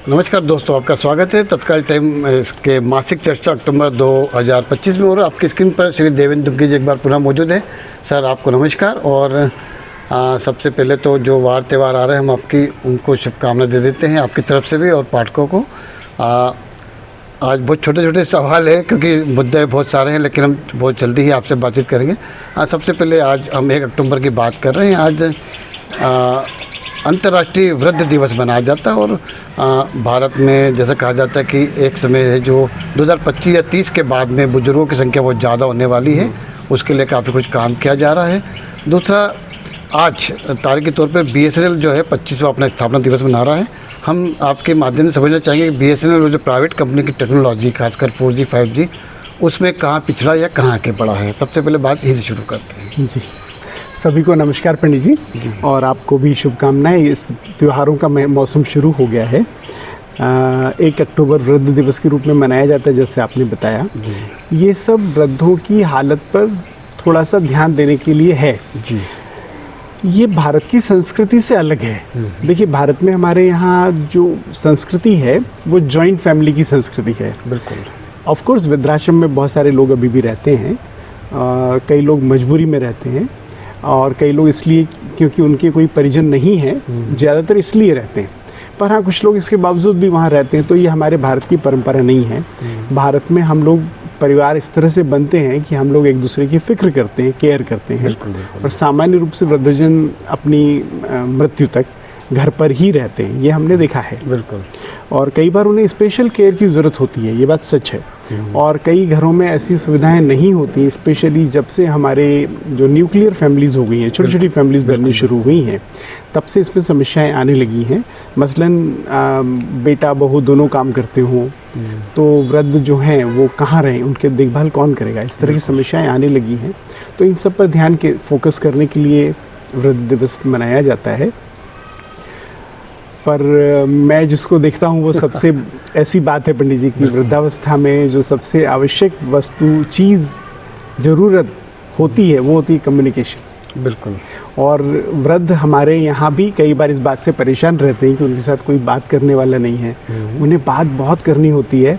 नमस्कार दोस्तों, आपका स्वागत है तत्काल टाइम इसके मासिक चर्चा अक्टूबर 2025 में। और आपकी स्क्रीन पर श्री देवेंद्र दुग्गी जी एक बार पुनः मौजूद है। सर, आपको नमस्कार। और सबसे पहले तो जो वार त्यौहार आ रहे हैं, हम आपकी उनको शुभकामनाएं दे देते हैं आपकी तरफ से भी और पाठकों को। आज बहुत छोटे छोटे सवाल है क्योंकि मुद्दे बहुत सारे हैं, लेकिन हम बहुत जल्दी ही आपसे बातचीत करेंगे। सबसे पहले आज हम 1 अक्टूबर की बात कर रहे हैं। आज अंतर्राष्ट्रीय वृद्ध दिवस मनाया जाता है और भारत में जैसा कहा जाता है कि एक समय है जो 2025 या 30 के बाद में बुजुर्गों की संख्या बहुत ज़्यादा होने वाली है, उसके लिए काफ़ी कुछ काम किया जा रहा है। दूसरा, आज तारीख के तौर पे BSNL जो है 25वां अपना स्थापना दिवस मना रहा है। हम आपके माध्यम से समझना चाहेंगे कि BSNL जो प्राइवेट कंपनी की टेक्नोलॉजी, खासकर 4G 5G, उसमें कहाँ पिछड़ा या कहाँ आगे बढ़ा है। सबसे पहले बात यही से शुरू करते हैं। जी, सभी को नमस्कार पंडित जी, और आपको भी शुभकामनाएं। इस त्योहारों का मौसम शुरू हो गया है। 1 अक्टूबर वृद्ध दिवस के रूप में मनाया जाता है, जैसे आपने बताया। ये सब वृद्धों की हालत पर थोड़ा सा ध्यान देने के लिए है। जी, ये भारत की संस्कृति से अलग है। देखिए, भारत में हमारे यहाँ जो संस्कृति है वो जॉइंट फैमिली की संस्कृति है। बिल्कुल। ऑफ कोर्स वृद्धाश्रम में बहुत सारे लोग अभी भी रहते हैं। कई लोग मजबूरी में रहते हैं और कई लोग इसलिए क्योंकि उनके कोई परिजन नहीं है, ज़्यादातर इसलिए रहते हैं। पर हाँ, कुछ लोग इसके बावजूद भी वहाँ रहते हैं। तो ये हमारे भारत की परंपरा नहीं है। भारत में हम लोग परिवार इस तरह से बनते हैं कि हम लोग एक दूसरे की फिक्र करते हैं, केयर करते हैं। बिल्कुल, बिल्कुल। और सामान्य रूप से वृद्धजन अपनी मृत्यु तक घर पर ही रहते हैं, ये हमने देखा है। बिल्कुल। और कई बार उन्हें स्पेशल केयर की ज़रूरत होती है, ये बात सच है। और कई घरों में ऐसी सुविधाएं नहीं होती, स्पेशली जब से हमारे जो न्यूक्लियर फैमिलीज़ हो गई हैं, छोटी छोटी फैमिलीज़ बननी शुरू हुई हैं, तब से इसमें समस्याएं आने लगी हैं। मसलन बेटा बहू दोनों काम करते हों तो वृद्ध जो हैं वो कहाँ रहें, उनके देखभाल कौन करेगा, इस तरह की समस्याएं आने लगी हैं। तो इन सब पर ध्यान के फोकस करने के लिए वृद्ध दिवस मनाया जाता है। पर मैं जिसको देखता हूँ वो सबसे ऐसी बात है पंडित जी की, वृद्धावस्था में जो सबसे आवश्यक वस्तु, चीज़, ज़रूरत होती है वो होती है कम्युनिकेशन। बिल्कुल। और वृद्ध हमारे यहाँ भी कई बार इस बात से परेशान रहते हैं कि उनके साथ कोई बात करने वाला नहीं है। उन्हें बात बहुत करनी होती है,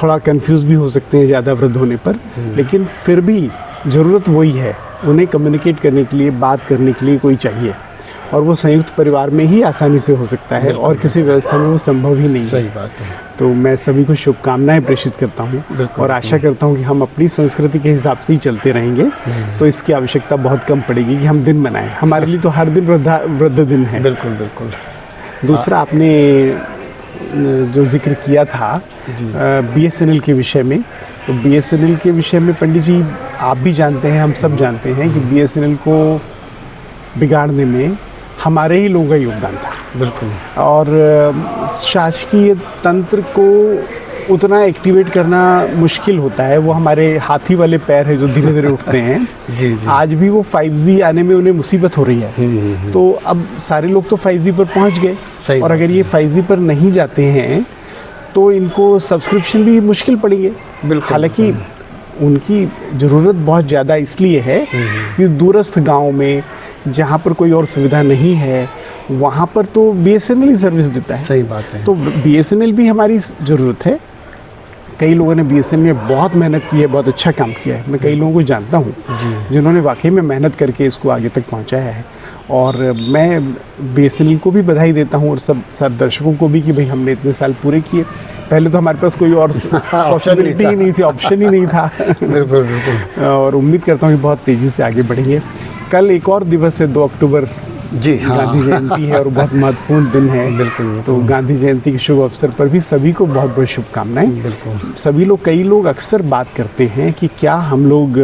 थोड़ा कंफ्यूज भी हो सकते हैं ज़्यादा वृद्ध होने पर, लेकिन फिर भी ज़रूरत वही है, उन्हें कम्युनिकेट करने के लिए, बात करने के लिए कोई चाहिए। और वो संयुक्त परिवार में ही आसानी से हो सकता है और किसी व्यवस्था में वो संभव ही नहीं है। सही बात है। तो मैं सभी को शुभकामनाएं प्रेषित करता हूँ और आशा करता हूँ कि हम अपनी संस्कृति के हिसाब से ही चलते रहेंगे, तो इसकी आवश्यकता बहुत कम पड़ेगी कि हम दिन मनाएं। हमारे लिए तो हर दिन वृद्ध दिन है। बिल्कुल बिल्कुल। दूसरा, आपने जो जिक्र किया था BSNL के विषय में, तो BSNL के विषय में पंडित जी आप भी जानते हैं, हम सब जानते हैं कि BSNL को बिगाड़ने में हमारे ही लोगों का योगदान था। बिल्कुल। और शासकीय तंत्र को उतना एक्टिवेट करना मुश्किल होता है। वो हमारे हाथी वाले पैर है जो धीरे धीरे उठते हैं। जी। आज भी वो 5G आने में उन्हें मुसीबत हो रही है। तो अब सारे लोग तो 5G पर पहुंच गए, और अगर ये 5G पर नहीं जाते हैं तो इनको सब्सक्रिप्शन भी मुश्किल पड़ेंगे। हालांकि उनकी ज़रूरत बहुत ज़्यादा इसलिए है कि दूरस्थ गाँव में जहाँ पर कोई और सुविधा नहीं है, वहाँ पर तो BSNL ही सर्विस देता है। सही बात है। तो BSNL भी हमारी ज़रूरत है। कई लोगों ने BSNL में बहुत मेहनत की है, बहुत अच्छा काम किया है। मैं कई लोगों को जानता हूँ जिन्होंने वाकई में मेहनत करके इसको आगे तक पहुँचाया है। और मैं BSNL को भी बधाई देता हूँ और सब दर्शकों को भी कि भाई हमने इतने साल पूरे किए। पहले तो हमारे पास कोई और पॉसिबिलिटी ही नहीं थी, ऑप्शन ही नहीं था। बिल्कुल बिल्कुल। और उम्मीद करता हूँ कि बहुत तेज़ी से आगे बढ़ेंगे। कल एक और दिवस है, 2 अक्टूबर। जी हाँ, गांधी जयंती है और बहुत महत्वपूर्ण दिन है। बिल्कुल। तो गांधी जयंती के शुभ अवसर पर भी सभी को बहुत बहुत शुभकामनाएं। बिल्कुल। सभी लोग, कई लोग अक्सर बात करते हैं कि क्या हम लोग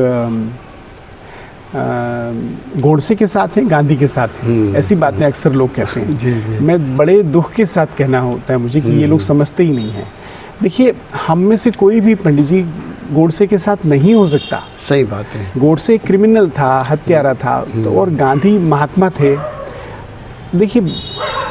गोडसे के साथ हैं, गांधी के साथ हैं, ऐसी बातें अक्सर लोग कहते हैं। जी। मैं बड़े दुख के साथ कहना होता है मुझे कि ये लोग समझते ही नहीं हैं। देखिए, हम में से कोई भी पंडित जी गोडसे के साथ नहीं हो सकता। सही बात है। गोडसे एक क्रिमिनल था, हत्यारा था, तो और गांधी महात्मा थे। देखिए,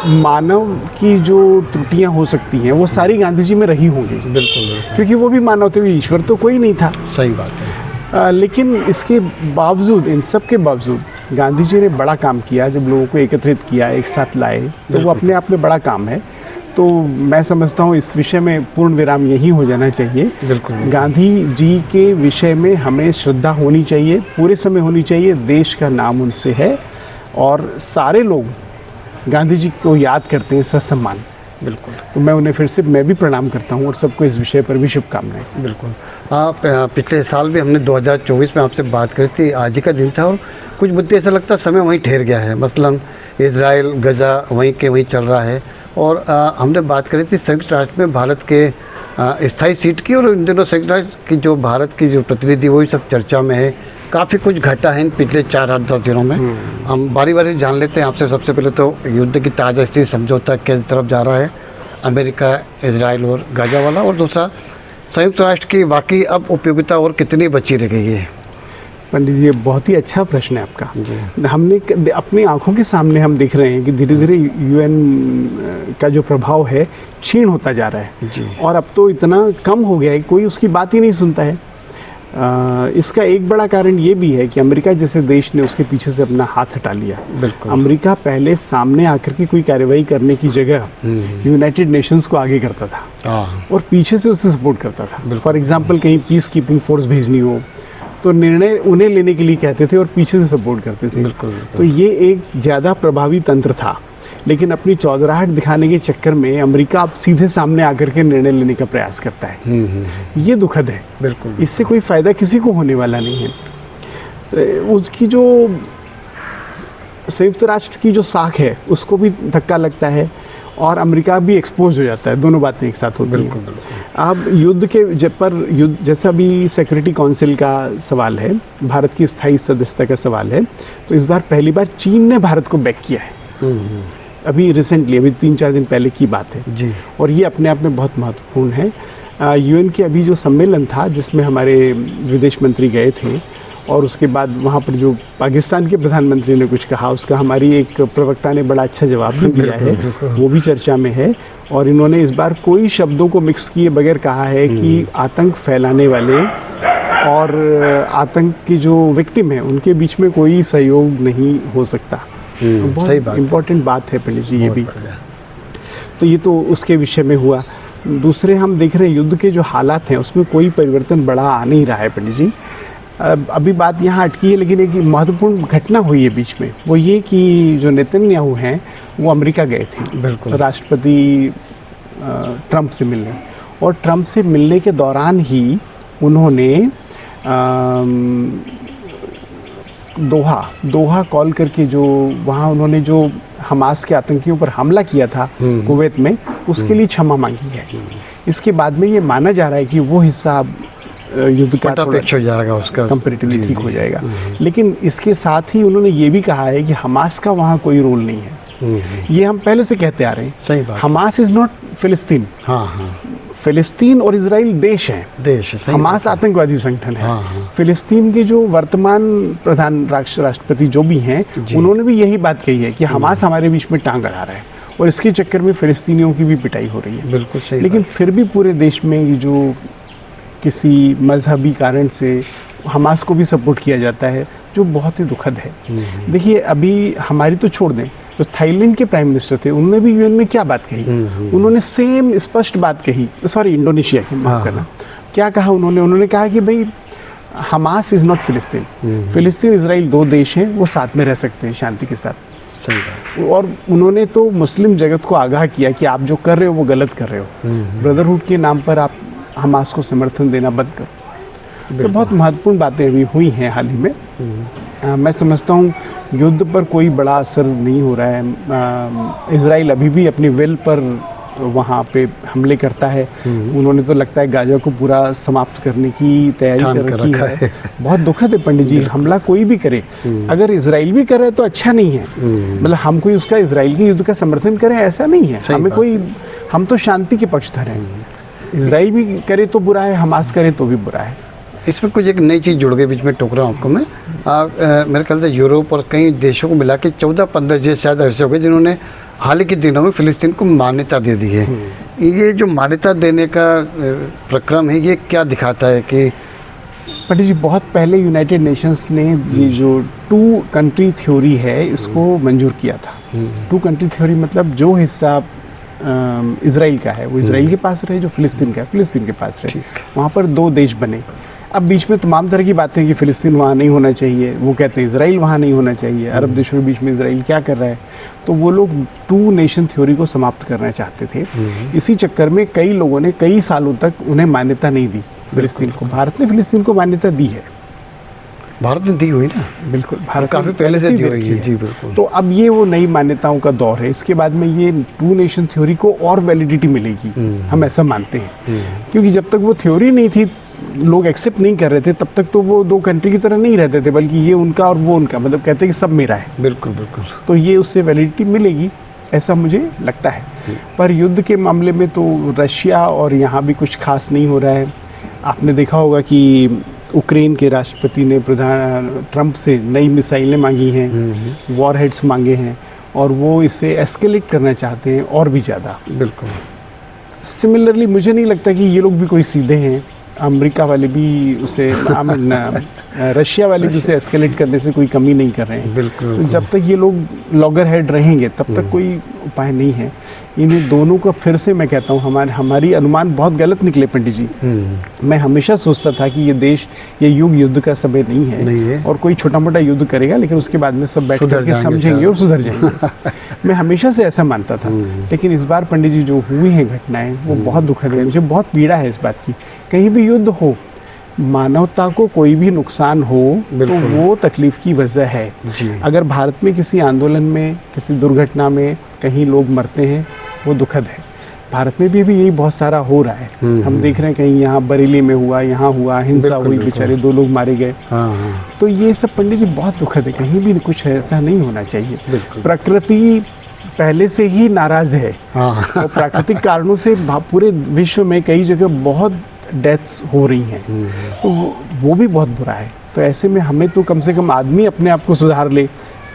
मानव की जो त्रुटियां हो सकती हैं वो सारी गांधी जी में रही होंगी। बिल्कुल। क्योंकि वो भी मानव थे, ईश्वर तो कोई नहीं था। सही बात है। लेकिन इसके बावजूद, इन सब के बावजूद गांधी जी ने बड़ा काम किया। जब लोगों को एकत्रित किया, एक साथ लाए, तो वो अपने आप में बड़ा काम है। तो मैं समझता हूँ इस विषय में पूर्ण विराम यही हो जाना चाहिए। बिल्कुल। गांधी जी के विषय में हमें श्रद्धा होनी चाहिए, पूरे समय होनी चाहिए। देश का नाम उनसे है और सारे लोग गांधी जी को याद करते हैं ससम्मान। बिल्कुल। तो मैं उन्हें फिर से मैं भी प्रणाम करता हूँ और सबको इस विषय पर भी शुभकामनाएं। बिल्कुल। पिछले साल भी हमने 2024 में आपसे बात करी थी, आज ही का दिन था और कुछ मुद्दे ऐसा लगता है समय वहीं ठहर गया है, मसलन इजराइल गजा वहीं के वहीं चल रहा है। और हमने बात करी थी संयुक्त राष्ट्र में भारत के स्थायी सीट की, और इन दिनों संयुक्त राष्ट्र की जो भारत की जो प्रतिनिधि वही सब चर्चा में है। काफ़ी कुछ घटा है इन पिछले 4-8-10 दिनों में। हम बारी बारी जान लेते हैं आपसे। सबसे पहले तो युद्ध की ताज़ा स्थिति, समझौता किस तरफ जा रहा है, अमेरिका, इजराइल और गाजा वाला, और दूसरा संयुक्त राष्ट्र की वाकई अब उपयोगिता और कितनी बची रह गई है। पंडित जी, ये बहुत ही अच्छा प्रश्न है आपका। हमने अपनी आंखों के सामने हम देख रहे हैं कि धीरे धीरे यूएन का जो प्रभाव है क्षीण होता जा रहा है जी। और अब तो इतना कम हो गया है, कोई उसकी बात ही नहीं सुनता है। इसका एक बड़ा कारण ये भी है कि अमेरिका जैसे देश ने उसके पीछे से अपना हाथ हटा लिया। बिल्कुल। अमेरिका पहले सामने आकर के कोई कार्रवाई करने की जगह यूनाइटेड नेशंस को आगे करता था और पीछे से उसे सपोर्ट करता था। फॉर एग्जांपल कहीं पीस कीपिंग फोर्स भेजनी हो तो निर्णय उन्हें लेने के लिए कहते थे और पीछे से सपोर्ट करते थे। बिल्कुल। तो ये एक ज़्यादा प्रभावी तंत्र था, लेकिन अपनी चौधराहट दिखाने के चक्कर में अमेरिका अब सीधे सामने आकर के निर्णय लेने का प्रयास करता है। ये दुखद है। बिल्कुल। इससे कोई फ़ायदा किसी को होने वाला नहीं है। उसकी जो संयुक्त राष्ट्र की जो साख है उसको भी धक्का लगता है और अमेरिका भी एक्सपोज हो जाता है। दोनों बातें एक साथ होती हैं। अब युद्ध के युद्ध जैसा भी सिक्योरिटी काउंसिल का सवाल है, भारत की स्थायी सदस्यता का सवाल है, तो इस बार पहली बार चीन ने भारत को बैक किया है। अभी रिसेंटली, अभी 3-4 दिन पहले की बात है जी। और ये अपने आप में बहुत महत्वपूर्ण है। यूएन के अभी जो सम्मेलन था जिसमें हमारे विदेश मंत्री गए थे और उसके बाद वहाँ पर जो पाकिस्तान के प्रधानमंत्री ने कुछ कहा, उसका हमारी एक प्रवक्ता ने बड़ा अच्छा जवाब भी दिया है, वो भी चर्चा में है। और इन्होंने इस बार कोई शब्दों को मिक्स किए बगैर कहा है कि आतंक फैलाने वाले और आतंक की जो विक्टिम है उनके बीच में कोई सहयोग नहीं हो सकता। बहुत इम्पोर्टेंट बात है पंडित जी ये भी। तो ये तो उसके विषय में हुआ। दूसरे हम देख रहे हैं युद्ध के जो हालात हैं उसमें कोई परिवर्तन बड़ा आ नहीं रहा है पंडित जी। अभी बात यहाँ अटकी है, लेकिन एक महत्वपूर्ण घटना हुई है बीच में, वो ये कि जो नेतन्याहू हैं वो अमेरिका गए थे राष्ट्रपति ट्रंप से मिलने, और ट्रंप से मिलने के दौरान ही उन्होंने दोहा कॉल करके जो वहाँ उन्होंने जो हमास के आतंकियों पर हमला किया था कुवैत में, उसके लिए क्षमा मांगी है। इसके बाद में ये माना जा रहा है कि वो हिस्सा युद्ध का हो जाएगा, उसका कंपैरेटिवली ठीक हो जाएगा। लेकिन इसके साथ ही उन्होंने ये भी कहा है कि हमास का वहाँ कोई रोल नहीं है। ये हम पहले से कहते आ रहे हैं। सही बात। हमास इज नॉट फिलिस्तीन। फिलिस्तीन और इजराइल देश है। हमास आतंकवादी संगठन है। फिलिस्तीन के जो वर्तमान प्रधान राष्ट्रपति जो भी हैं उन्होंने भी यही बात कही है कि हमास हमारे बीच में टांग अड़ा रहा है और इसके चक्कर में फिलिस्तीनियों की भी पिटाई हो रही है। बिल्कुल सही। लेकिन फिर भी पूरे देश में जो किसी मजहबी कारण से हमास को भी सपोर्ट किया जाता है, जो बहुत ही दुखद है। देखिए, अभी हमारी तो छोड़ दें, तो थाईलैंड के प्राइम मिनिस्टर थे, उन्होंने भी यूएन में क्या बात कही, उन्होंने सेम स्पष्ट बात कही। सॉरी, इंडोनेशिया की, माफ करना, क्या कहा उन्होंने कहा कि भाई हमास इज़ नॉट फिलिस्तीन। फिलिस्तीन इजराइल दो देश हैं, वो साथ में रह सकते हैं शांति के साथ। सही बात। और उन्होंने तो मुस्लिम जगत को आगाह किया कि आप जो कर रहे हो वो गलत कर रहे हो। ब्रदरहुड के नाम पर आप हमास को समर्थन देना बंद करो। तो बहुत महत्वपूर्ण बातें अभी हुई हैं हाल ही में। मैं समझता हूँ युद्ध पर कोई बड़ा असर नहीं हो रहा है। इजराइल अभी भी अपनी विल पर वहाँ पे हमले करता है। उन्होंने तो लगता है गाजा को पूरा समाप्त करने की तैयारी कर रखी है। बहुत दुखद है पंडित जी, हमला कोई भी करे, अगर इजराइल भी करे तो अच्छा नहीं है। मतलब हम कोई उसका इजराइल के युद्ध का समर्थन करें ऐसा नहीं है। हमें कोई, हम तो शांति के पक्षधर हैं। इजराइल भी करे तो बुरा है, हमास करे तो भी बुरा है। इसमें कुछ एक नई चीज़ जुड़ गई, बीच में टोक रहा हूँ आपको मैं। मेरे ख्याल से यूरोप और कई देशों को मिला के 14-15 देश शायद ऐसे हो गए जिन्होंने हाल ही के दिनों में फिलिस्तीन को मान्यता दे दी है। ये जो मान्यता देने का प्रक्रम है, ये क्या दिखाता है कि पंडित जी, बहुत पहले यूनाइटेड नेशंस ने ये जो 2 कंट्री थ्योरी है इसको मंजूर किया था। 2 कंट्री थ्योरी मतलब जो हिस्सा इसराइल का है वो इसराइल के पास रहे, जो फ़िलिस्तीन का है फ़िलिस्तीन के पास रहे। वहाँ पर दो देश बने। अब बीच में तमाम तरह की बातें हैं कि फ़िलिस्तीन वहाँ नहीं होना चाहिए, वो कहते हैं इसराइल वहाँ नहीं होना चाहिए, अरब देशों के बीच में इसराइल क्या कर रहा है। तो वो लोग टू नेशन थ्योरी को समाप्त करना चाहते थे। इसी चक्कर में कई लोगों ने कई सालों तक उन्हें मान्यता नहीं दी फ़िलिस्तीन को। भारत ने फ़िलिस्तीन को मान्यता दी है। भारत ने दी हुई ना, बिल्कुल, भारत काफ़ी पहले से दी हुई है। जी बिल्कुल। तो अब ये वो नई मान्यताओं का दौर है। इसके बाद में ये टू नेशन थ्योरी को और वैलिडिटी मिलेगी, हम ऐसा मानते हैं। क्योंकि जब तक वो थ्योरी नहीं थी, लोग एक्सेप्ट नहीं कर रहे थे, तब तक तो वो दो कंट्री की तरह नहीं रहते थे, बल्कि ये उनका और वो उनका, मतलब कहते हैं कि सब मेरा है। बिल्कुल बिल्कुल। तो ये उससे वैलिडिटी मिलेगी, ऐसा मुझे लगता है। पर युद्ध के मामले में तो रशिया और यहाँ भी कुछ खास नहीं हो रहा है। आपने देखा होगा कि यूक्रेन के राष्ट्रपति ने प्रधान ट्रंप से नई मिसाइलें मांगी हैं, वॉर हेड्स मांगे हैं, और वो इसे एस्केलेट करना चाहते हैं और भी ज़्यादा। बिल्कुल। सिमिलरली मुझे नहीं लगता कि ये लोग भी कोई सीधे हैं। अमेरिका वाले भी उसे रशिया वाले भी उसे एस्केलेट करने से कोई कमी नहीं कर रहे हैं। बिल्कुल। तो जब तक ये लोग लॉगर हेड रहेंगे तब तक कोई उपाय नहीं है। इन्हें दोनों का फिर से मैं कहता हूँ, हमारी अनुमान बहुत गलत निकले पंडित जी। मैं हमेशा सोचता था कि ये देश, ये युग युद्ध का समय नहीं है और कोई छोटा मोटा युद्ध करेगा, लेकिन उसके बाद में सब बैठ करके समझेंगे और सुधर जाएंगे। मैं हमेशा से ऐसा मानता था। लेकिन इस बार पंडित जी जो हुई हैं घटनाएं, वो बहुत दुखद है। मुझे बहुत पीड़ा है इस बात की। कहीं भी युद्ध हो, मानवता को कोई भी नुकसान हो तो वो तकलीफ की वजह है। अगर भारत में किसी आंदोलन में, किसी दुर्घटना में कहीं लोग मरते हैं, वो दुखद है। भारत में भी यही बहुत सारा हो रहा है। हम देख रहे हैं कहीं यहाँ बरेली में हुआ, यहाँ हुआ, हिंसा हुई, बेचारे 2 लोग मारे गए। तो ये सब पंडित जी बहुत दुखद है। कहीं भी कुछ ऐसा नहीं होना चाहिए। प्रकृति पहले से ही नाराज है और प्राकृतिक कारणों से पूरे विश्व में कई जगह बहुत डेथ्स हो रही हैं। तो वो भी बहुत बुरा है। तो ऐसे में हमें तो कम से कम आदमी अपने आप को सुधार ले,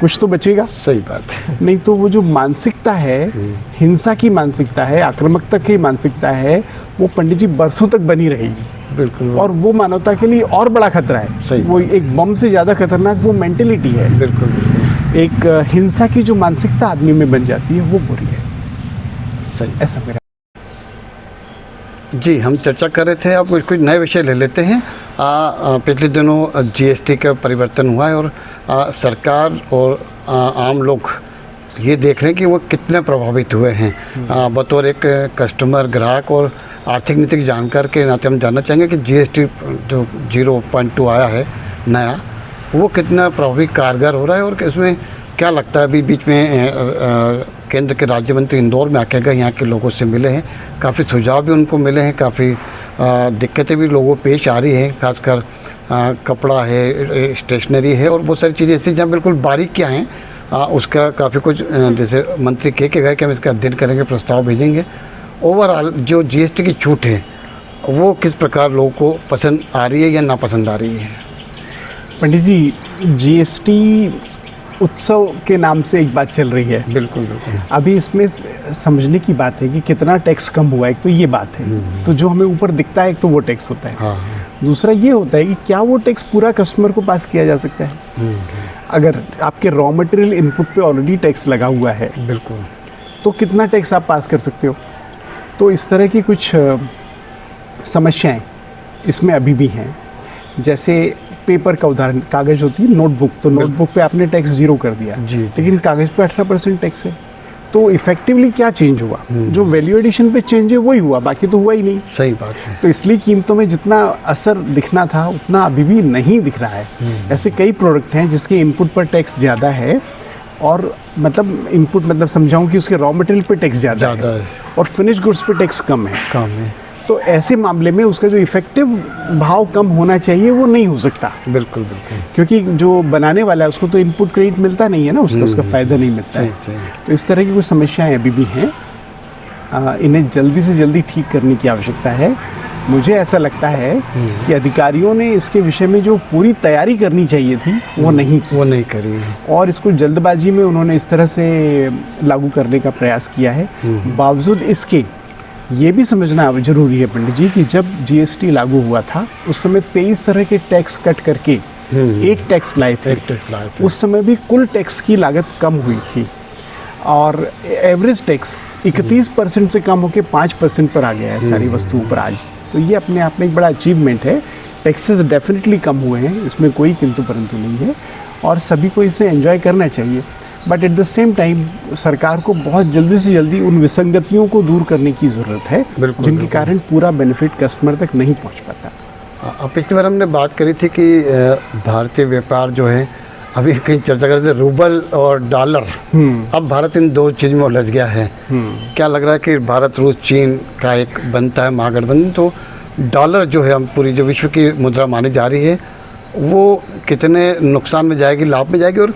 कुछ तो बचेगा। सही बात है। नहीं तो वो जो मानसिकता है, हिंसा की मानसिकता है, आक्रामकता की मानसिकता है, वो पंडित जी बरसों तक बनी रहेगी। बिल्कुल। और वो मानवता के लिए और बड़ा खतरा है। सही। वो एक बम से ज़्यादा खतरनाक वो मेंटेलिटी है। बिल्कुल। एक हिंसा की जो मानसिकता आदमी में बन जाती है, वो बुरी है। सही। ऐसा मेरा। जी, हम चर्चा कर रहे थे। अब कुछ नए विषय ले लेते हैं। पिछले दिनों जीएसटी का परिवर्तन हुआ है और सरकार और आम लोग ये देख रहे हैं कि वो कितने प्रभावित हुए हैं। बतौर एक कस्टमर, ग्राहक और आर्थिक नीतिक जानकार के नाते हम जानना चाहेंगे कि जीएसटी जो 0.2 आया है नया, वो कितना प्रभावी कारगर हो रहा है और इसमें क्या लगता है। अभी बीच में केंद्र के राज्य मंत्री इंदौर में आके गए, यहाँ के लोगों से मिले हैं, काफ़ी सुझाव भी उनको मिले हैं, काफ़ी दिक्कतें भी लोगों पेश आ रही हैं, खासकर कपड़ा है, स्टेशनरी है और बहुत सारी चीज़ें ऐसी जहाँ बिल्कुल बारीकियाँ हैं। उसका काफ़ी कुछ जैसे मंत्री कह के गए कि हम इसका अध्ययन करेंगे, प्रस्ताव भेजेंगे। ओवरऑल जो जीएसटी की छूट है वो किस प्रकार लोगों को पसंद आ रही है या नापसंद आ रही है। पंडित जी, जीएसटी उत्सव के नाम से एक बात चल रही है। बिल्कुल बिल्कुल। अभी इसमें समझने की बात है कि कितना टैक्स कम हुआ है। एक तो ये बात है। तो जो हमें ऊपर दिखता है, एक तो वो टैक्स होता है। दूसरा ये होता है कि क्या वो टैक्स पूरा कस्टमर को पास किया जा सकता है। अगर आपके रॉ मटेरियल इनपुट पे ऑलरेडी टैक्स लगा हुआ है, बिल्कुल, तो कितना टैक्स आप पास कर सकते हो। तो इस तरह की कुछ समस्याएं इसमें अभी भी हैं। जैसे पेपर का उदाहरण, कागज़ होती है नोटबुक, तो नोटबुक पे आपने टैक्स 0 कर दिया, लेकिन कागज़ पे 18% टैक्स है। तो इफेक्टिवली क्या चेंज हुआ? जो वैल्यू एडिशन पे चेंज है वही हुआ, बाकी तो हुआ ही नहीं। सही बात है। तो इसलिए कीमतों में जितना असर दिखना था उतना अभी भी नहीं दिख रहा है। ऐसे कई प्रोडक्ट हैं जिसके इनपुट पर टैक्स ज़्यादा है, और मतलब इनपुट मतलब समझाऊं कि उसके रॉ मटेरियल पे टैक्स ज़्यादा है और फिनिश गुड्स पे टैक्स कम है। तो ऐसे मामले में उसका जो इफेक्टिव भाव कम होना चाहिए वो नहीं हो सकता। बिल्कुल बिल्कुल। क्योंकि जो बनाने वाला है उसको तो इनपुट क्रेडिट मिलता नहीं है ना, उसका फ़ायदा नहीं मिलता है। तो इस तरह की कुछ समस्याएं अभी भी हैं। इन्हें जल्दी से जल्दी ठीक करने की आवश्यकता है। मुझे ऐसा लगता है कि अधिकारियों ने इसके विषय में जो पूरी तैयारी करनी चाहिए थी वो नहीं करी है, और इसको जल्दबाजी में उन्होंने इस तरह से लागू करने का प्रयास किया है। बावजूद इसके ये भी समझना जरूरी है पंडित जी कि जब जीएसटी लागू हुआ था उस समय 23 तरह के टैक्स कट करके एक टैक्स लाए थे। उस समय भी कुल टैक्स की लागत कम हुई थी और एवरेज टैक्स 31% से कम होकर 5% पर आ गया है सारी वस्तुओं पर आज। तो ये अपने आप में एक बड़ा अचीवमेंट है। टैक्सेस डेफिनेटली कम हुए हैं, इसमें कोई किंतु परंतु नहीं है, और सभी को इसे एंजॉय करना चाहिए। But at the same time सरकार को बहुत जल्दी से जल्दी उन विसंगतियों को दूर करने की ज़रूरत है जिनके कारण पूरा बेनिफिट कस्टमर तक नहीं पहुंच पाता। पिछली बार हमने बात करी थी कि भारतीय व्यापार जो है, अभी कहीं चर्चा कर रहे थे रूबल और डॉलर, अब भारत इन दो चीज़ में उलझ गया है। क्या लग रहा है कि भारत रूस चीन का एक बनता है महागठबंधन, तो डॉलर जो है हम पूरी जो विश्व की मुद्रा मानी जा रही है वो कितने नुकसान में जाएगी, लाभ में जाएगी, और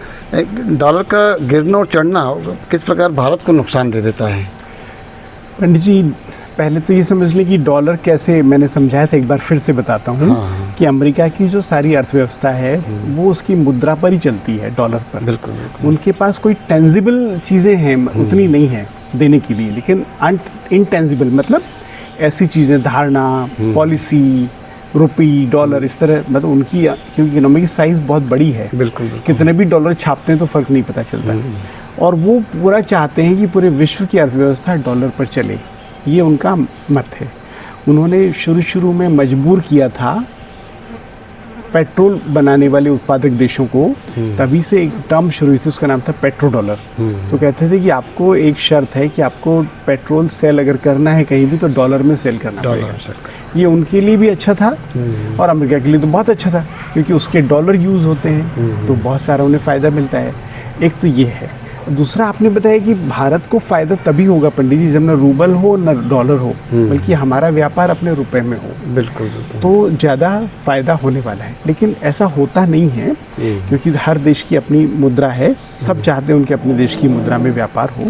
डॉलर का गिरना और चढ़ना किस प्रकार भारत को नुकसान दे देता है? पंडित जी, पहले तो ये समझ लें कि डॉलर कैसे, मैंने समझाया था, एक बार फिर से बताता हूँ। हाँ। कि अमेरिका की जो सारी अर्थव्यवस्था है वो उसकी मुद्रा पर ही चलती है, डॉलर पर। बिल्कुल। उनके पास कोई टेंजिबल चीज़ें हैं उतनी नहीं है देने के लिए, लेकिन इनटेंजिबल मतलब ऐसी चीज़ें, धारणा, पॉलिसी, रुपी, डॉलर, इस तरह, मतलब उनकी, क्योंकि इकोनॉमी की साइज़ बहुत बड़ी है। बिल्कुल। कितने भी डॉलर छापते हैं तो फ़र्क नहीं पता चलता। और वो पूरा चाहते हैं कि पूरे विश्व की अर्थव्यवस्था डॉलर पर चले, ये उनका मत है। उन्होंने शुरू में मजबूर किया था पेट्रोल बनाने वाले उत्पादक देशों को, तभी से एक टर्म शुरू हुई थी, उसका नाम था पेट्रो डॉलर। तो कहते थे कि आपको एक शर्त है कि आपको पेट्रोल सेल अगर करना है कहीं भी तो डॉलर में सेल करना पड़ेगा। ये उनके लिए भी अच्छा था और अमेरिका के लिए तो बहुत अच्छा था, क्योंकि उसके डॉलर यूज़ होते हैं तो बहुत सारा उन्हें फ़ायदा मिलता है। एक तो ये है। दूसरा, आपने बताया कि भारत को फ़ायदा तभी होगा पंडित जी जब न रूबल हो न डॉलर हो, बल्कि हमारा व्यापार अपने रुपए में हो। बिल्कुल। तो ज़्यादा फ़ायदा होने वाला है, लेकिन ऐसा होता नहीं है, क्योंकि हर देश की अपनी मुद्रा है, सब चाहते हैं उनके अपने देश की मुद्रा में व्यापार हो।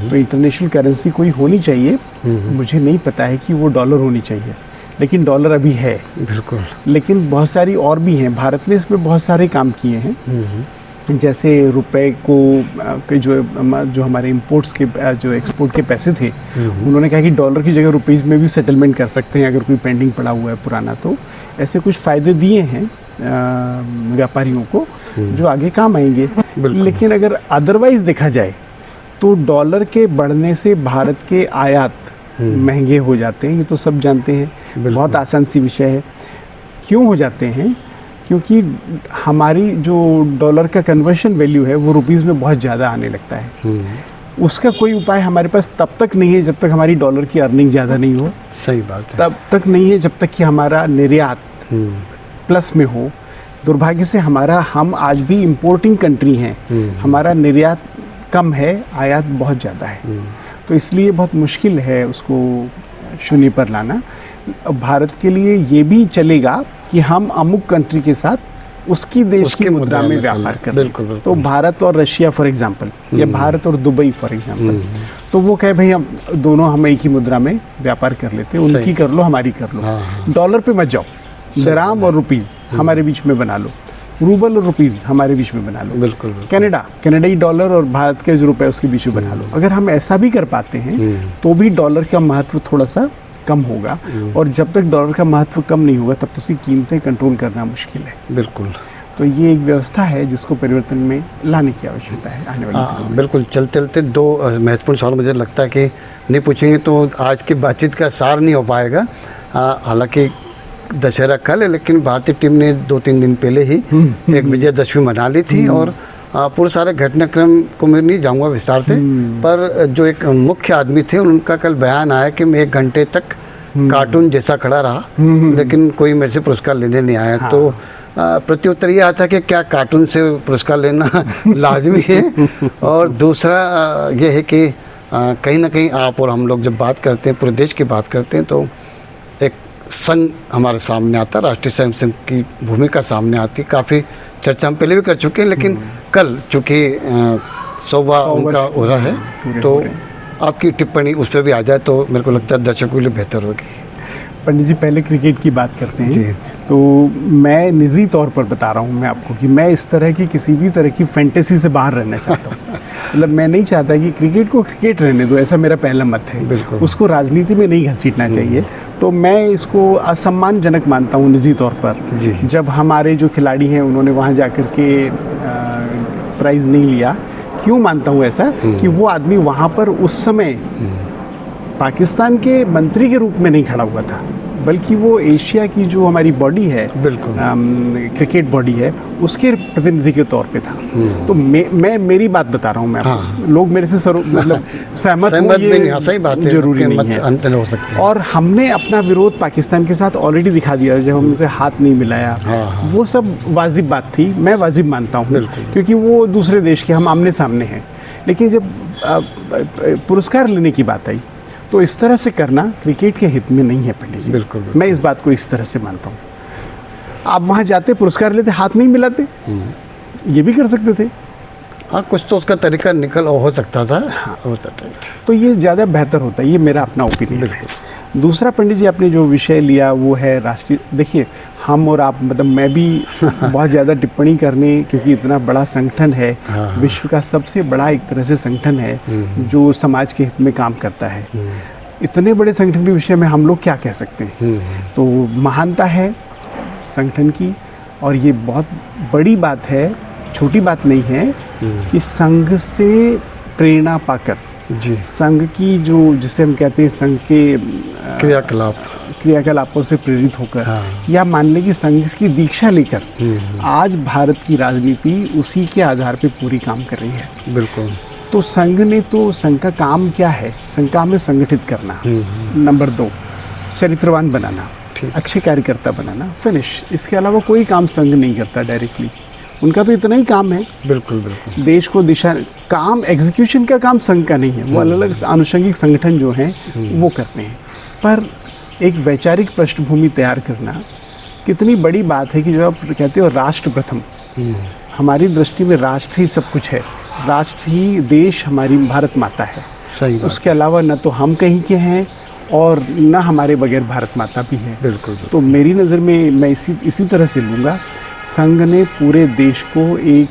तो इंटरनेशनल करेंसी कोई होनी चाहिए। मुझे नहीं पता है कि वो डॉलर होनी चाहिए, लेकिन डॉलर अभी है। बिल्कुल। लेकिन बहुत सारी और भी हैं, भारत ने इसमें बहुत सारे काम किए हैं। जैसे रुपए को जो हमारे इंपोर्ट्स के, जो एक्सपोर्ट के पैसे थे, उन्होंने कहा कि डॉलर की जगह रुपीज़ में भी सेटलमेंट कर सकते हैं अगर कोई पेंडिंग पड़ा हुआ है पुराना। तो ऐसे कुछ फ़ायदे दिए हैं व्यापारियों को जो आगे काम आएंगे। लेकिन अगर अदरवाइज़ देखा जाए तो डॉलर के बढ़ने से भारत के आयात महंगे हो जाते हैं, ये तो सब जानते हैं, बहुत आसान सी विषय है। क्यों हो जाते हैं? क्योंकि हमारी जो डॉलर का कन्वर्शन वैल्यू है वो रुपीज़ में बहुत ज़्यादा आने लगता है। उसका कोई उपाय हमारे पास तब तक नहीं है जब तक हमारी डॉलर की अर्निंग ज़्यादा नहीं हो। सही बात है। तब तक नहीं है जब तक कि हमारा निर्यात प्लस में हो। दुर्भाग्य से हम आज भी इंपोर्टिंग कंट्री हैं, हमारा निर्यात कम है, आयात बहुत ज़्यादा है। तो इसलिए बहुत मुश्किल है उसको शून्य पर लाना। भारत के लिए ये भी चलेगा कि हम अमुक कंट्री के साथ उसकी देश की मुद्रा में व्यापार करें। बिल्कुल। तो भारत और रशिया फॉर एग्जांपल, या भारत और दुबई फॉर एग्जांपल, तो वो कहे भाई हम एक ही मुद्रा में व्यापार कर लेते हैं, उनकी कर लो हमारी कर लो। डॉलर पे मत जाओ, दराम और रुपीज़ हमारे बीच में बना लो, रूबल और रुपीज़ हमारे बीच में बना लो। बिल्कुल। कनाडाई डॉलर और भारत के जो रुपए उसके बीच में बना लो। अगर हम ऐसा भी कर पाते हैं तो भी डॉलर का महत्व थोड़ा सा कम होगा, और जब तक डॉलर का महत्व कम नहीं होगा तब तो उसकी कीमतें कंट्रोल करना मुश्किल है। बिल्कुल। तो ये एक व्यवस्था है जिसको परिवर्तन में लाने की आवश्यकता है आने वाले दिनों में। बिल्कुल। चलते चलते दो महत्वपूर्ण सवाल मुझे लगता है कि नहीं पूछेंगे तो आज की बातचीत का सार नहीं हो पाएगा। हालांकि दशहरा कल है, लेकिन भारतीय टीम ने 2-3 दिन पहले ही एक विजयदशमी मना ली थी, और पूरे सारे घटनाक्रम को मैं नहीं जाऊंगा विस्तार से, पर जो एक मुख्य आदमी थे उनका कल बयान आया कि मैं 1 घंटे तक कार्टून जैसा खड़ा रहा, लेकिन कोई मेरे से पुरस्कार लेने नहीं आया। हाँ। तो प्रत्युत्तर ये आता कि क्या कार्टून से पुरस्कार लेना लाजमी है? और दूसरा ये है कि कहीं ना कहीं आप और हम लोग जब बात करते हैं, पूरे देश की बात करते हैं, तो एक संघ हमारे सामने आता, राष्ट्रीय स्वयं संघ की भूमिका सामने आती। काफ़ी चर्चा हम पहले भी कर चुके हैं, लेकिन कल चूँकि 100वां उनका हो रहा है, तो आपकी टिप्पणी उस पर भी आ जाए तो मेरे को लगता है दर्शकों के लिए बेहतर होगी। पंडित जी, पहले क्रिकेट की बात करते हैं जी। तो मैं निजी तौर पर बता रहा हूँ मैं आपको कि मैं इस तरह की किसी भी तरह की फैंटेसी से बाहर रहना चाहता हूँ। मतलब मैं नहीं चाहता कि क्रिकेट को क्रिकेट रहने दो, ऐसा मेरा पहला मत है। उसको राजनीति में नहीं घसीटना चाहिए। तो मैं इसको असम्मानजनक मानता हूँ निजी तौर पर। जब हमारे जो खिलाड़ी हैं उन्होंने वहाँ जाकर के प्राइज़ नहीं लिया। क्यों मानता हूँ ऐसा? कि वो आदमी वहाँ पर उस समय पाकिस्तान के मंत्री के रूप में नहीं खड़ा हुआ था, बल्कि वो एशिया की जो हमारी बॉडी है, बिल्कुल क्रिकेट बॉडी है, उसके प्रतिनिधि के तौर पे था। तो मैं मेरी बात बता रहा हूँ मैं आपको। लोग मेरे से मतलब सहमत हो भी नहीं, हाँ, सही बात है, जरूरी नहीं है, अंतर हो सकते हैं। और हमने अपना विरोध पाकिस्तान के साथ ऑलरेडी दिखा दिया जब हमसे हाथ नहीं मिलाया। हाँ। वो सब वाजिब बात थी, मैं वाजिब मानता हूँ, बिल्कुल। क्योंकि वो दूसरे देश के, हम आमने सामने हैं। लेकिन जब पुरस्कार लेने की बात आई तो इस तरह से करना क्रिकेट के हित में नहीं है पंडित जी। बिल्कुल। मैं इस बात को इस तरह से मानता हूँ। आप वहाँ जाते, पुरस्कार लेते, हाथ नहीं मिलाते, ये भी कर सकते थे। हाँ, कुछ तो उसका तरीका निकल हो सकता था। हाँ, हो सकता है। तो ये ज़्यादा बेहतर होता है, ये मेरा अपना ओपिनियन है। दूसरा पंडित जी, आपने जो विषय लिया वो है राष्ट्रीय। देखिए, हम और आप, मतलब मैं भी बहुत ज़्यादा टिप्पणी करने, क्योंकि इतना बड़ा संगठन है, विश्व का सबसे बड़ा एक तरह से संगठन है जो समाज के हित में काम करता है। इतने बड़े संगठन के विषय में हम लोग क्या कह सकते हैं? तो महानता है संगठन की, और ये बहुत बड़ी बात है, छोटी बात नहीं है कि संघ से प्रेरणा पाकर जी, संघ की जो, जिसे हम कहते हैं संघ के क्रियाकलापों से प्रेरित होकर, या मान लें कि संघ की दीक्षा लेकर आज भारत की राजनीति उसी के आधार पर पूरी काम कर रही है। बिल्कुल। तो संघ ने, तो संघ का काम क्या है? संघ का काम है संगठित करना, नंबर 2 चरित्रवान बनाना, अच्छे कार्यकर्ता बनाना, फिनिश। इसके अलावा कोई काम संघ नहीं करता डायरेक्टली, उनका तो इतना ही काम है। बिल्कुल बिल्कुल। देश को दिशा, काम एग्जीक्यूशन का काम संघ का नहीं है, वो अलग अलग आनुषंगिक संगठन जो हैं वो करते हैं। पर एक वैचारिक पृष्ठभूमि तैयार करना कितनी बड़ी बात है कि जब आप कहते हो राष्ट्र प्रथम, हमारी दृष्टि में राष्ट्र ही सब कुछ है, राष्ट्र ही, देश हमारी भारत माता है। सही बात। उसके अलावा न तो हम कहीं के हैं और न हमारे बगैर भारत माता भी है। बिल्कुल। तो मेरी नज़र में मैं इसी तरह से लूँगा, संघ ने पूरे देश को एक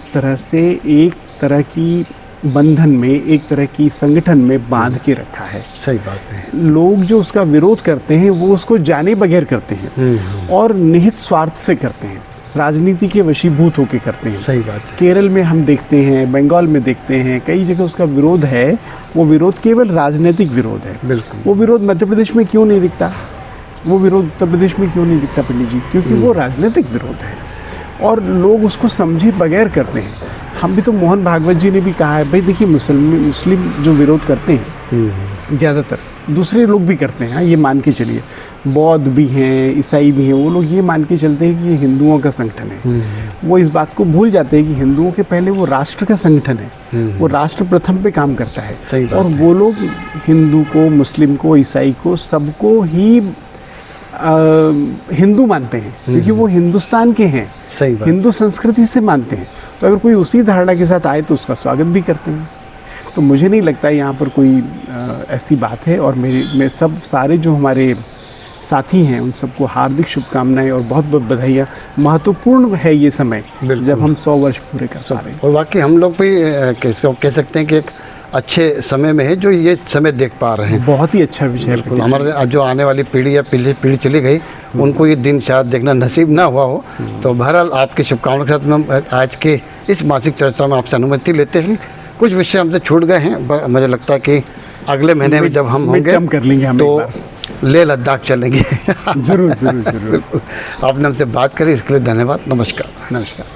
तरह की बंधन में, एक तरह की संगठन में बांध के रखा है। सही बात है। लोग जो उसका विरोध करते हैं वो उसको जाने बगैर करते हैं और निहित स्वार्थ से करते हैं, राजनीति के वशीभूत होकर करते हैं। सही बात है। केरल में हम देखते हैं, बंगाल में देखते हैं, कई जगह उसका विरोध है। वो विरोध केवल राजनीतिक विरोध है। बिल्कुल। वो विरोध मध्य प्रदेश में क्यों नहीं दिखता? वो विरोध उत्तर प्रदेश में क्यों नहीं दिखता पंडित जी? क्योंकि वो राजनीतिक विरोध है और लोग उसको समझे बगैर करते हैं। हम भी तो, मोहन भागवत जी ने भी कहा है, भाई देखिए, मुस्लिम जो विरोध करते हैं ज़्यादातर, दूसरे लोग भी करते हैं, ये मान के चलिए, बौद्ध भी हैं, ईसाई भी हैं, वो लोग ये मान के चलते हैं कि ये हिंदुओं का संगठन है। वो इस बात को भूल जाते हैं कि हिंदुओं के पहले वो राष्ट्र का संगठन है, वो राष्ट्र प्रथम पे काम करता है। सही बात और है। वो लोग हिंदू को, मुस्लिम को, ईसाई को, सबको ही हिंदू मानते हैं, क्योंकि वो हिंदुस्तान के हैं। सही बात। हिंदू संस्कृति से मानते हैं। तो अगर कोई उसी धारणा के साथ आए तो उसका स्वागत भी करते हैं। तो मुझे नहीं लगता यहाँ पर कोई ऐसी बात है। और मैं सारे जो हमारे साथी हैं उन सबको हार्दिक शुभकामनाएं और बहुत बहुत बधाइयाँ। महत्वपूर्ण है ये समय जब हम 100 वर्ष पूरे कर पा रहे हैं। और वाकई हम लोग भी कह सकते हैं कि एक अच्छे समय में है जो ये समय देख पा रहे हैं। बहुत ही अच्छा विषय है। बिल्कुल। हमारे जो आने वाली पीढ़ी या पीढ़ी चली गई, उनको ये दिन शायद देखना नसीब ना हुआ हो। तो बहरहाल आपकी शुभकामनाओं के साथ में आज के इस मासिक चर्चा में आपसे अनुमति लेते हैं। कुछ विषय हमसे छूट गए हैं, मुझे लगता है कि अगले महीने में जब हम होंगे कर लेंगे हम तो लेह लद्दाख चलेंगे। जरूर जरूर जरूर। आपने हमसे बात करी, इसके लिए धन्यवाद। नमस्कार। नमस्कार।